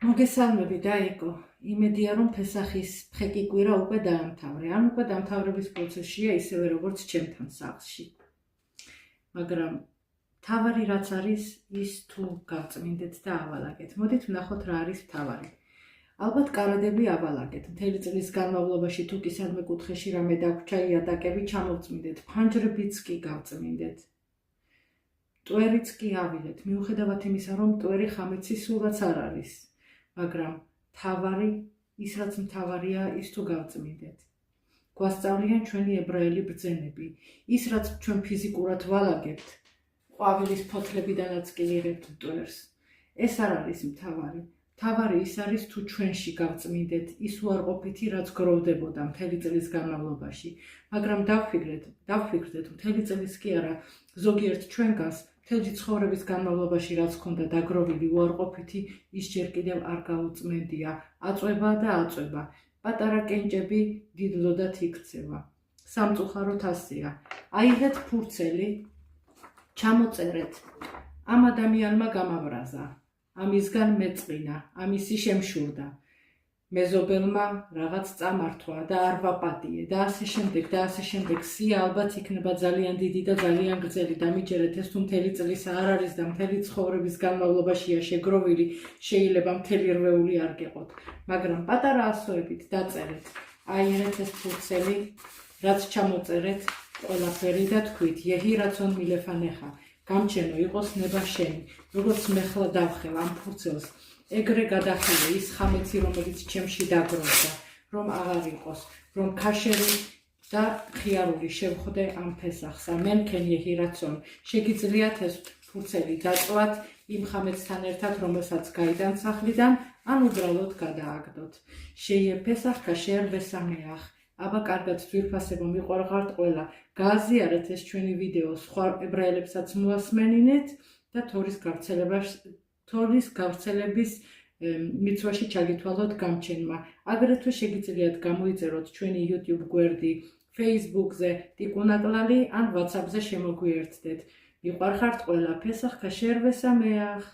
მოგესალმები დაიკო, იმედია რომ ფესახის ფხეკი კვირა უკვე დაამთავრე, ან უკვე დამთავრების პროცესშია ისევე როგორც ჩემთან სახლში. მაგრამ თავარი რაც არის ის თუ გავწმინდეთ და ავალაგეთ. მოდით ვნახოთ რა არის თავარი. ალბათ კარადები ავალაგეთ, მთელი წლის განმავლობაში თუ კი სადმე კუთხეში რამე დაგვრჩა იატაკები ჩამოვწმინდეთ, ფანჯრებიც კი გავწმინდეთ. მტვერიც კი ავიღეთ, მიუხედავად იმისა, რომ მტვერი ხამეცი სულაც არ არის. მაგრამ თავარი, ის რაც მთავარია, ის თუ გავწმინდეთ. გვასწავლიან ჩვენი ებრაელი ბრძენები, ის რაც ჩვენ ფიზიკურად ვალაგებთ, ყვავილის ფოთლებიდანაც კი ვიღებთ მტვერს. ეს არ არის მთავარი. მთავარი ის არის თუ ჩვენში გავწმინდეთ ის უარყოფითი, რაც გროვდებოდა მთელი წლის განმავლობაში, მაგრამ დავფიქრდეთ, მთელი წლის კი არა, ზოგიერთ ჩვენგანს მთელი ცხოვრების განმავლობაში რაც ჰქონდა დაგროვილი უარყოფითი, ის ჯერ კიდევ არ გაუწმენდია, აწვება და აწვება. პატარა კენჭები დიდლოდათ იქცევა. სამწუხაროდ ასეა. აიღეთ ფურცელი, ჩამოწერეთ. ამ ადამიანმა გამავრაზა, ამისგან მეწყინა, ამისი შემშურდა. მეზობელმა რაღაც წამართვა და არ ვაპატიე და ასე შემდეგ. სია ალბათ იქნება ძალიან დიდი და ძალიან გრძელი. დამიჯერეთ ეს თუ მთელი წლის არ არის და მთელი ცხოვრების განმავლობაშია შეგროვილი, შეიძლება მთელი რვეული არ გეყოთ. მაგრამ პატარა ასოებით დაწერეთ. აიღეთ ეს ფურცელი, რაც ჩამოწერეთ ყველაფერი და თქვით, იეჰი რაცონ მილეფანეხა. გამჩენო იყოს ნება შენი, როგორც მე ხლა დავხელ ამ ფურცელს. ეგრე გადახილე ის ხამეცი, რომელიც ჩემში დაგროვდა, რომ აღარ იყოს, რომ ქაშერი და ხიარული შევხვდე ამ ფესახს. ამენქენ იეჰი რაცონ. შეგიძლიათ ეს ფურცელი დაწვათ იმ ხამეცთან ერთად, რომელსაც გაიდან სახლიდან, ან უბრალოდ გადააგდოთ. შეიე ფესახ ქაშერ ვესამეახ. აბა კარგად ძვირფასებო მიყვარხართ ყველა. გააზიარეთ ეს ჩვენი ვიდეო სხვა ებრაელებსაც მოასმენინეთ და თორის გავრცელების მიცვაში ჩაგითვალოთ გამჩენმა. აგრეთვე შეგიძლიათ გამოიწეროთ ჩვენი YouTube გვერდი, Facebook-ზე, ტიკუნაკლალი ან WhatsApp-ზე შემოგვიერთდეთ. მიყვარხართ ყველა, ფესახ ქაშერ ვესამეახ.